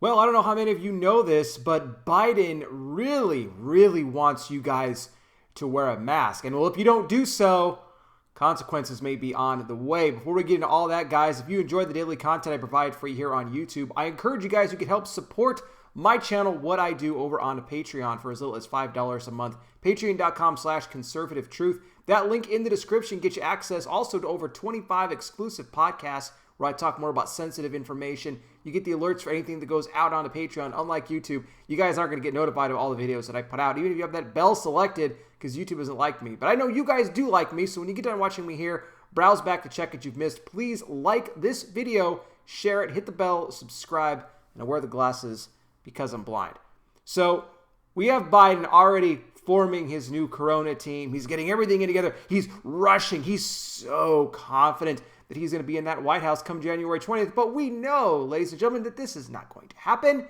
Well, I don't know how many of you know this, but Biden really, really wants you guys to wear a mask. And well, if you don't do so, consequences may be on the way. Before we get into all that, guys, if you enjoyed the daily content I provide for you here on YouTube, I encourage you guys who can help support my channel, what I do over on Patreon for as little as $5 a month. Patreon.com/conservative-truth. That link in the description gets you access also to over 25 exclusive podcasts where I talk more about sensitive information. You get the alerts for anything that goes out onto Patreon. Unlike YouTube, you guys aren't going to get notified of all the videos that I put out, even if you have that bell selected, because YouTube doesn't like me. But I know you guys do like me, so when you get done watching me here, browse back to check what you've missed. Please like this video, share it, hit the bell, subscribe, and I wear the glasses because I'm blind. So we have Biden already forming his new Corona team. He's getting everything in together. He's rushing. He's so confident that he's going to be in that White House come January 20th. But we know, ladies and gentlemen, that this is not going to happen.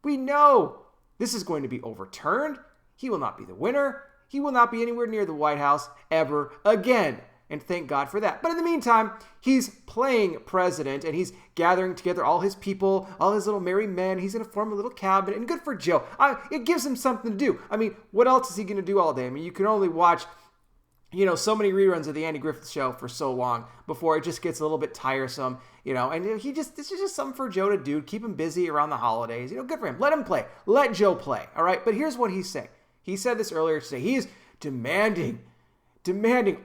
We know this is going to be overturned. He will not be the winner. He will not be anywhere near the White House ever again. And thank God for that. But in the meantime, he's playing president and he's gathering together all his people, all his little merry men. He's going to form a little cabinet. And good for Joe. It gives him something to do. I mean, what else is he going to do all day? I mean, you can only watch so many reruns of the Andy Griffith Show for so long before it just gets a little bit tiresome, and this is just something for Joe to do, keep him busy around the holidays, good for him. Let him play. Let Joe play, all right? But here's what he's saying. He said this earlier today. He's demanding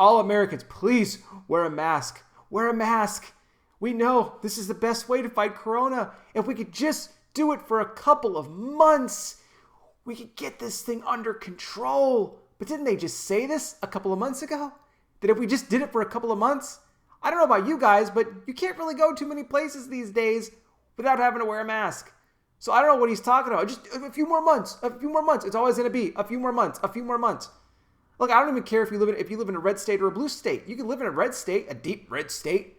all Americans, please wear a mask. Wear a mask. We know this is the best way to fight Corona. If we could just do it for a couple of months, we could get this thing under control. But didn't they just say this a couple of months ago? That if we just did it for a couple of months? I don't know about you guys, but you can't really go too many places these days without having to wear a mask. So I don't know what he's talking about. Just a few more months. It's always going to be a few more months. Look, I don't even care if you live in a red state or a blue state. You can live in a red state, a deep red state.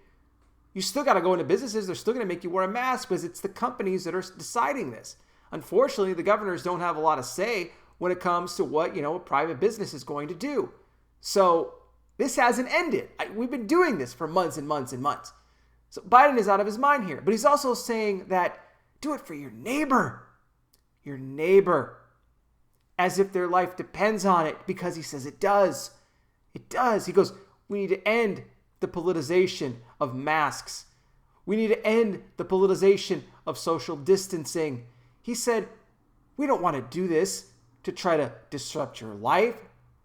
You still got to go into businesses. They're still going to make you wear a mask because it's the companies that are deciding this. Unfortunately, the governors don't have a lot of say when it comes to what, a private business is going to do. So this hasn't ended. We've been doing this for months and months and months. So Biden is out of his mind here. But he's also saying that do it for your neighbor. Your neighbor. As if their life depends on it, because he says it does. It does. He goes, we need to end the politicization of masks. We need to end the politicization of social distancing. He said, we don't want to do this to try to disrupt your life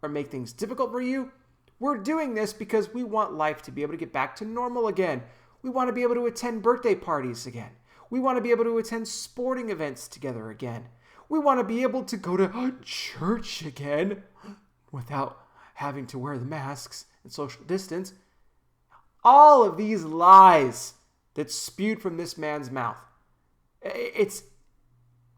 or make things difficult for you. We're doing this because we want life to be able to get back to normal again. We want to be able to attend birthday parties again. We want to be able to attend sporting events together again. We want to be able to go to church again without having to wear the masks and social distance. All of these lies that spewed from this man's mouth.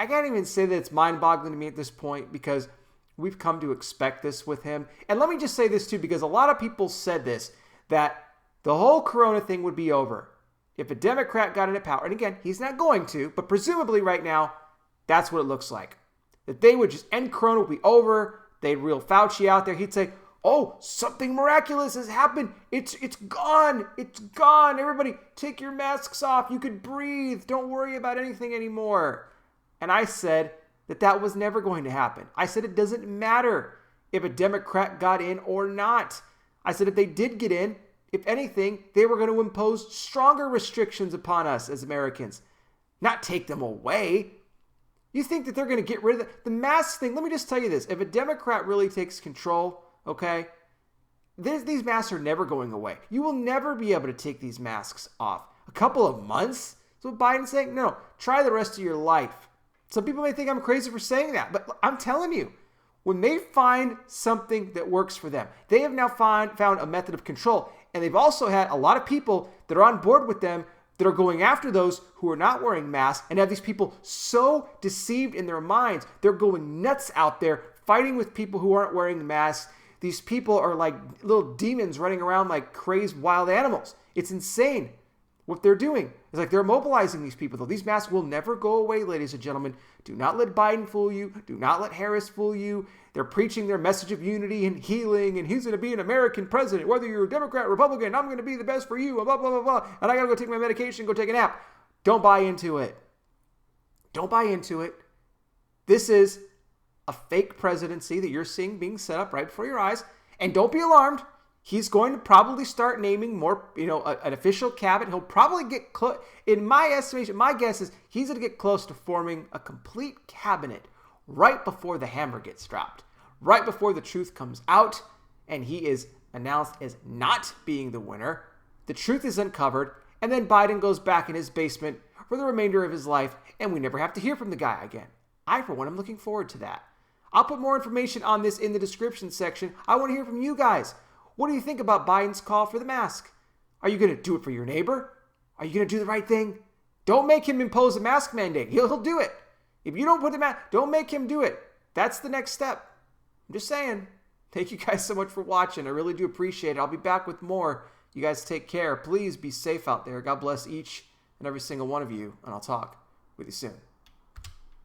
I can't even say that it's mind-boggling to me at this point because we've come to expect this with him. And let me just say this too, because a lot of people said this, that the whole Corona thing would be over if a Democrat got into power. And again, he's not going to, but presumably right now, that's what it looks like. That they would just end Corona, would be over. They'd reel Fauci out there. He'd say, oh, something miraculous has happened. It's gone. It's gone. Everybody, take your masks off. You could breathe. Don't worry about anything anymore. And I said that was never going to happen. I said it doesn't matter if a Democrat got in or not. I said if they did get in, if anything, they were going to impose stronger restrictions upon us as Americans, not take them away. You think that they're going to get rid of the mask thing? Let me just tell you this. If a Democrat really takes control, okay, these masks are never going away. You will never be able to take these masks off. A couple of months? That's what Biden's saying? No, try the rest of your life. Some people may think I'm crazy for saying that, but I'm telling you, when they find something that works for them, they have now found a method of control. And they've also had a lot of people that are on board with them that are going after those who are not wearing masks and have these people so deceived in their minds. They're going nuts out there fighting with people who aren't wearing masks. These people are like little demons running around like crazed wild animals. It's insane what they're doing. It's like they're mobilizing these people, though. These masks will never go away, ladies and gentlemen. Do not let Biden fool you. Do not let Harris fool you. They're preaching their message of unity and healing, and he's going to be an American president. Whether you're a Democrat, Republican, I'm going to be the best for you, blah, blah, blah, blah. And I got to go take my medication, go take a nap. Don't buy into it. Don't buy into it. This is a fake presidency that you're seeing being set up right before your eyes. And don't be alarmed. He's going to probably start naming more, an official cabinet. He'll probably get close. In my estimation, my guess is he's going to get close to forming a complete cabinet right before the hammer gets dropped, right before the truth comes out, and he is announced as not being the winner. The truth is uncovered, and then Biden goes back in his basement for the remainder of his life, and we never have to hear from the guy again. I, for one, am looking forward to that. I'll put more information on this in the description section. I want to hear from you guys. What do you think about Biden's call for the mask? Are you going to do it for your neighbor? Are you going to do the right thing? Don't make him impose a mask mandate. He'll do it. If you don't put the mask, don't make him do it. That's the next step. I'm just saying. Thank you guys so much for watching. I really do appreciate it. I'll be back with more. You guys take care. Please be safe out there. God bless each and every single one of you, and I'll talk with you soon.